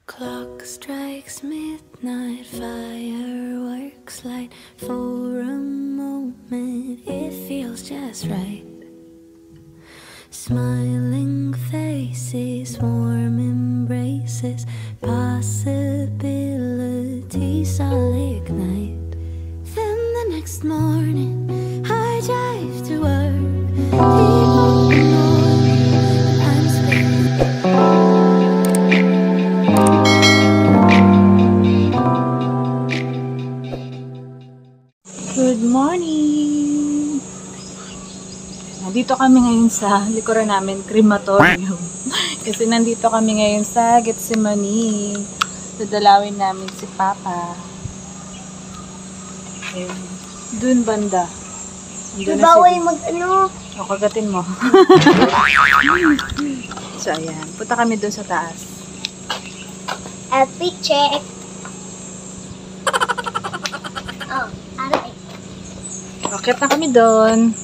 Clock strikes midnight, fireworks light. For a moment it feels just right. Smiling faces, warm embraces, possibilities all ignite. Then the next morning I drive to work. People ignore me, I'm spinning. Good morning! Nandito kami ngayon sa likuran namin, crematorium. Kasi nandito kami ngayon sa Getsemani. Dadalawin namin si Papa. Okay. Dun banda. Bawal mag-ano. O, kagatin mo. So, ayan. Punta kami dun sa taas. Happy check. Oh, aray. Akit na kami dun.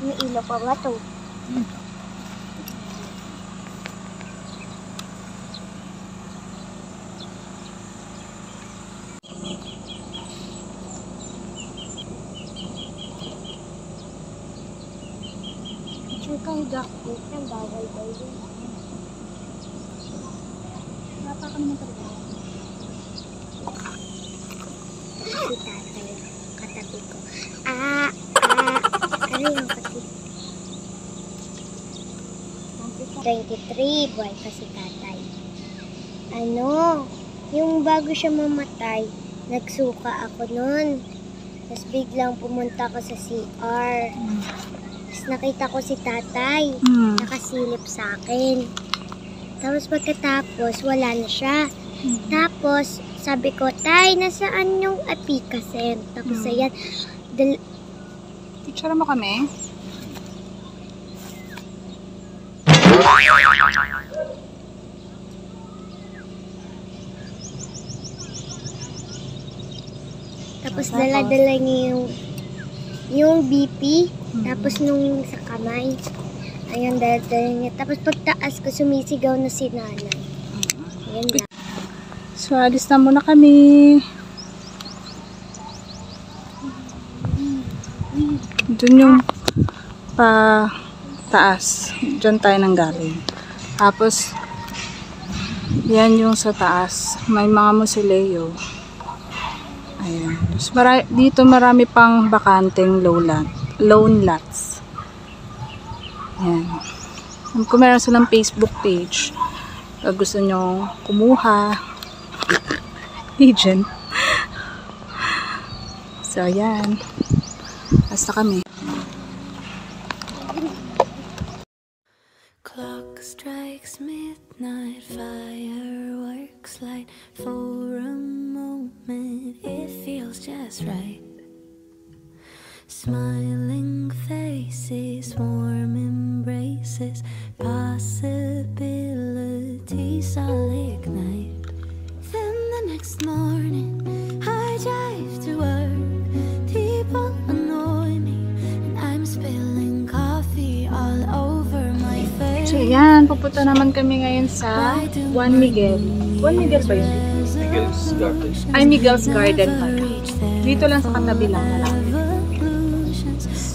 May ilaw pa ba ito? Kang dakot ng bawal ba yun? Napa ka naman talaga. Si tatay, katabi ko. Ano yung katabi? 23, buhay pa si tatay. Ano? Yung bago siya mamatay, nagsuka ako nun. Tapos biglang pumunta ko sa CR. Nakita ko si tatay, nakasilip sa akin. Tapos pagkatapos, wala na siya. Tapos, sabi ko, tay, nasaan yung apikasen? Tapos ayan, Picture mo kami. tapos dala-dala niya yung BP. Tapos nung sa kamay, ayan, dala-dala niya. Tapos pagtaas ko, sumisigaw na si nanay. Ayan lang. So, alis na muna kami. Doon yung taas. Diyan tayo nanggaling. Tapos, yan yung sa taas. May mga musileo. Ayan. Tapos, dito marami pang bakanteng loan lots. Ayan. Kung meron silang Facebook page, gusto nyo kumuha, agent. So, ayan. Basta kami. Clock strikes midnight, fireworks light. For a moment it feels just right. Smiling faces, warm embraces, possibilities all ignite. Then the next morning I drive to work. People annoy me and I'm spilling coffee all over my face. So, yan. Pupunta naman kami ngayon sa Juan Miguel. Juan Miguel ba yun? Miguel's Garden. Ay, Miguel's Garden pa. Dito lang sa katabi lang na lang.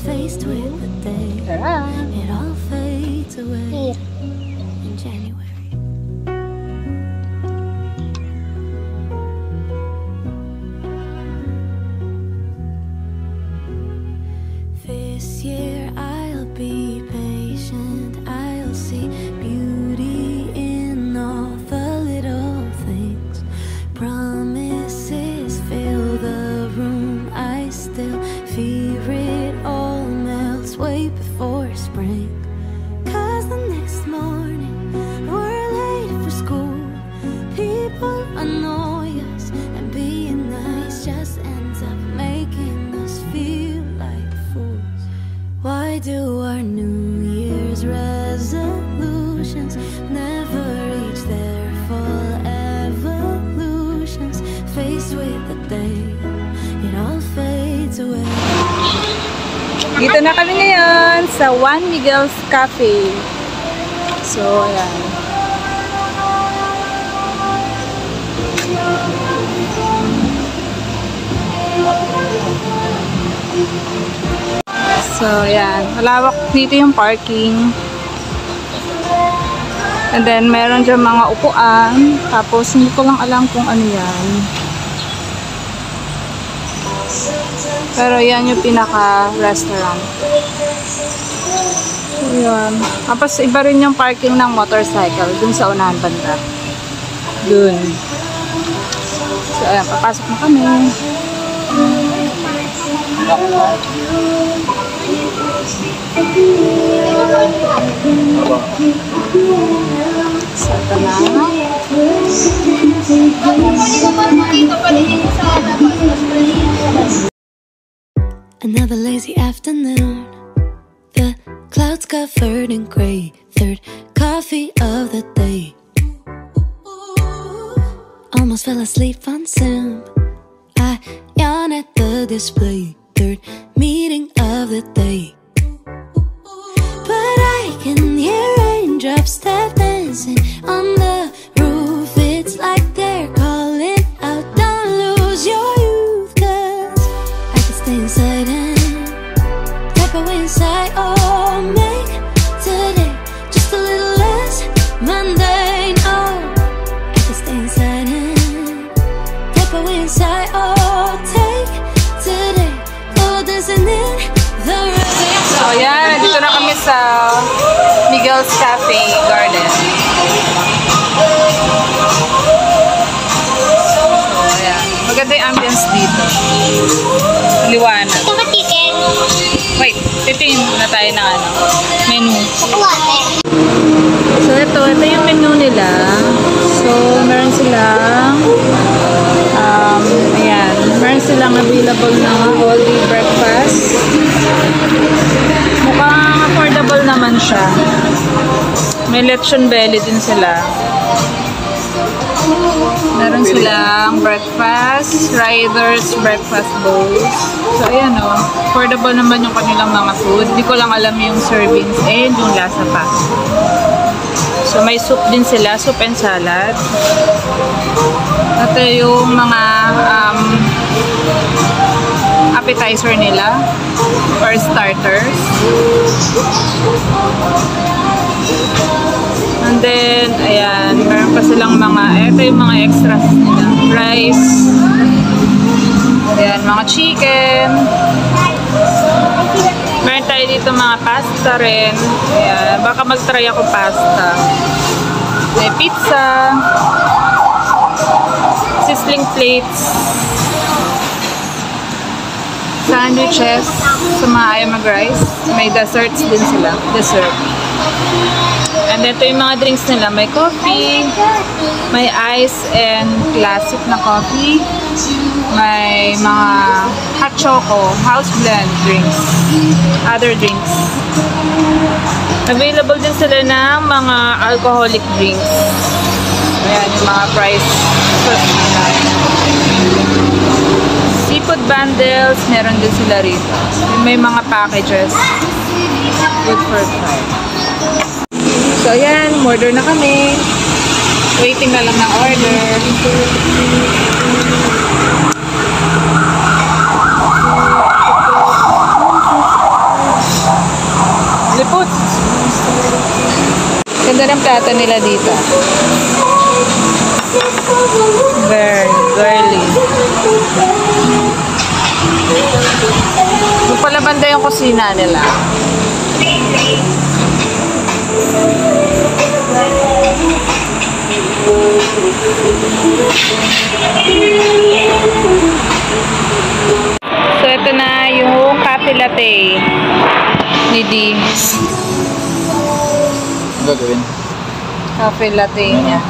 Faced with the day, Tara! it all fades away in January. This year I'll be patient, I'll see beauty in all the little things. Promises fill the room, I still fear it all melts way before spring. 'Cause the next morning we're late for school. People annoy us and being nice just ends up making us feel like do our New Year's resolutions never reach their full evolutions? Faced with the day, it all fades away. Dito na kami ngayon sa Juan Miguel's Cafe. So, ayan. So, ayan. Malawak dito yung parking. And then, meron dyan mga upuan. Tapos, hindi ko lang alam kung ano yan. Pero, yan yung pinaka-restaurant. So, yan. Tapos, iba rin yung parking ng motorcycle. Dun sa unahan banda. Dun. So, ayan. Papasok na kami. Sata na. Another lazy afternoon. The clouds covered in gray. Third coffee of the day. Almost fell asleep on Zoom. I yawn at the display. Third meeting of the day. But I can hear raindrops tap dancing on the roof. It's like they're calling out, don't lose your youth. 'Cause I can stay inside and tap away inside. Oh, make today just a little less mundane. Oh, I can stay inside and tap away inside. Oh, take today, oh, dancing in the rain. So, ayan. Nandito na kami sa Miguel's Cafe Garden. So, ayan. Maganda yung ambience dito. Liwanag. Ito ba chicken? Wait, titingin muna tayo ng menu. Chocolate. So, ito yung menu nila. So, meron silang ayan. Meron silang available na all-day breakfast. Mukhang affordable naman siya. May lechon belly din sila. Meron silang breakfast, riders, breakfast bowls. So, ayan o. Affordable naman yung kanilang mga food. Hindi ko lang alam yung servings and yung lasa pa. So, may soup din sila. Soup and salad. Ito yung mga appetizer nila or starters. And then, ayan, meron pa silang ito yung mga extras nila. Rice. Ayan, mga chicken. Meron tayo dito mga pasta rin. Ayan, baka mag-try ako pasta. May pizza. Sizzling plates. Sandwiches. Sa mga ayaw mag-rice. May desserts din sila. Dessert. And ito yung mga drinks nila. May coffee, may ice and classic na coffee. May mga hot choco, house blend drinks, other drinks. Available din sila ng mga alcoholic drinks. Ayan yung mga price. Seafood bundles, meron din sila rito. May mga packages. Good for five. So, ayan, order na kami. Waiting na lang ng order. Lipot! Ganda ng plato nila dito. Very girly. Doon pala banda yung kusina nila. So, ito na yung cafe latte ni D. Ano gagawin? Cafe latte niya.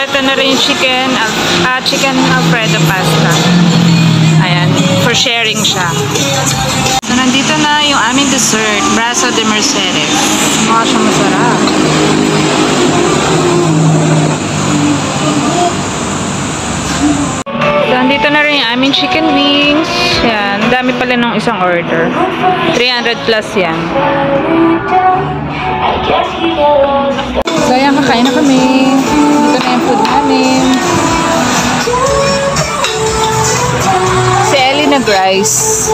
Ito na rin yung chicken Alfredo pasta. Ayan. for sharing siya. So, nandito na yung aming dessert, Brazo de Mercedes. Mukha siya masarap. So, nandito na rin yung aming chicken wings. Yan, ang dami pala nung isang order. 300 plus yan. So, ayan, kakain na kami. Dito na yung food namin. Si Ellie nag-rice.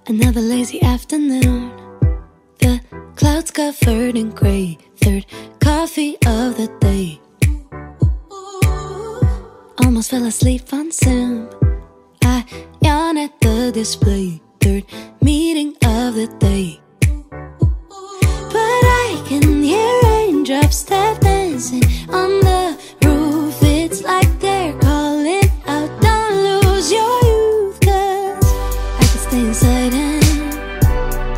Another lazy afternoon. The clouds covered in gray. Third coffee of the day. Almost fell asleep on Zoom. I yawn at the display. Third meeting of the day. But I can hear raindrops tap dancing on the roof. It's like they're calling out, don't lose your youth. 'Cause I can stay inside and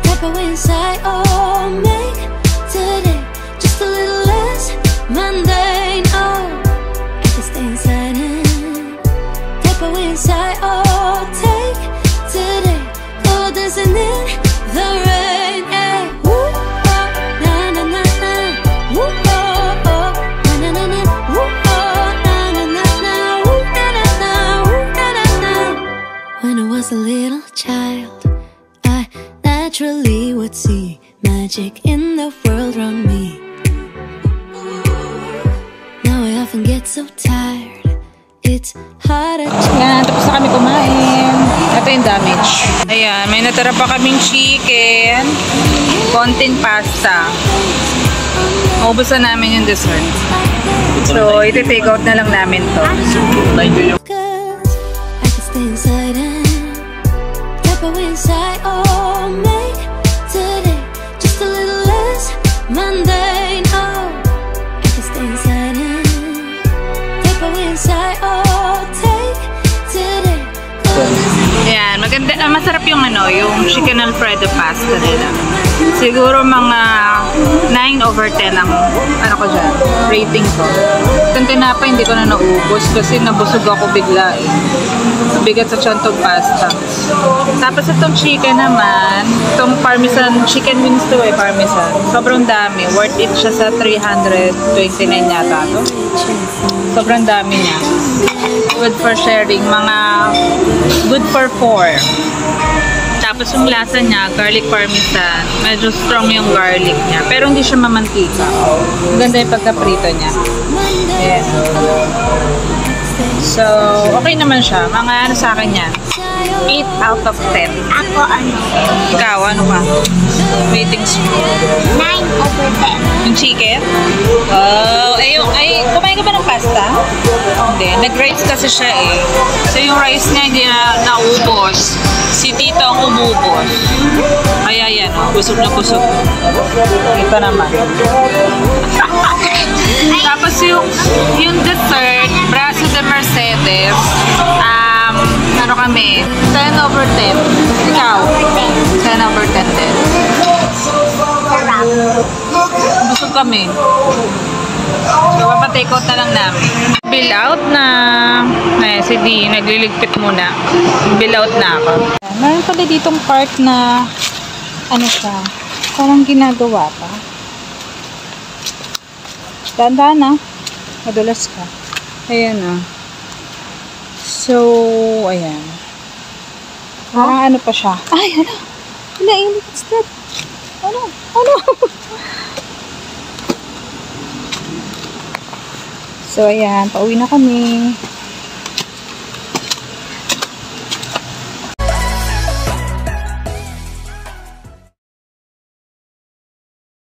tap away inside. Oh, make today just a little less mundane. Oh, I can stay inside and tap away inside. Oh, take today, oh, dancing in the rain. Yeah. Woo, oh, na na na na. Woo, oh, oh, na na na na. Woo, oh, na na na na. Woo, na na na. Woo, na na na. When I was a little child, I naturally would see magic in the world around me. Now I often get so tired, it's harder to... Yan, tapos na kami kumain. Ito yung damage. Ayan, may natira pa kaming chicken. Konting pasta. Maubusan namin yung dessert. So, iti-take out na lang namin to. Cause I can stay inside and tap away inside. Oh, make today just a little less mundane. Oh, I can stay inside and tap away inside. Oh, take today. Ayan, maganda, masarap yung yung chicken alfredo pasta nila. Siguro mga 9/10 ang ko dyan, rating ko. Itong tinapay hindi ko na naubos kasi nabusog ako bigla eh. Bigat sa tiyan tong pasta. Tapos itong chicken naman, itong parmesan, chicken wings to parmesan. Sobrang dami, worth it siya sa 329 yata to. Sobrang dami niya. Good for sharing, mga good for 4. Tapos yung lasa niya, garlic parmesan. Medyo strong yung garlic niya. Pero hindi siya mamantika. Maganda yung pagkaprito niya. Yeah. So, okay naman siya. Mga ano sa akin yan? 8 out of 10. Ako ano? Ikaw, ano ka? Ratings mo? 9/10. Yung chicken? Oh, kumain ka ba ng pasta? Hindi. Nag-rice kasi siya eh. So yung rice niya hindi na naubos. Si Tito ang umubos. Kaya yan, oh, busog na busog. Ito naman. Tapos yung dessert, Brazo de Mercedes, ano kami, 10/10. Ikaw? 10/10 din. Busog kami. So, papatake out na lang namin. Bill out na. Ay, si D, nagliligpit muna. Bill out na ako. Meron pala ditong park na, ano siya, parang ginagawa pa. Dahan-dahan na. Madulas ka. Ayan na. So, ayan. Parang ano pa siya. Ay, ano? What's that? Ano? So, ayan. Pauwi na kami.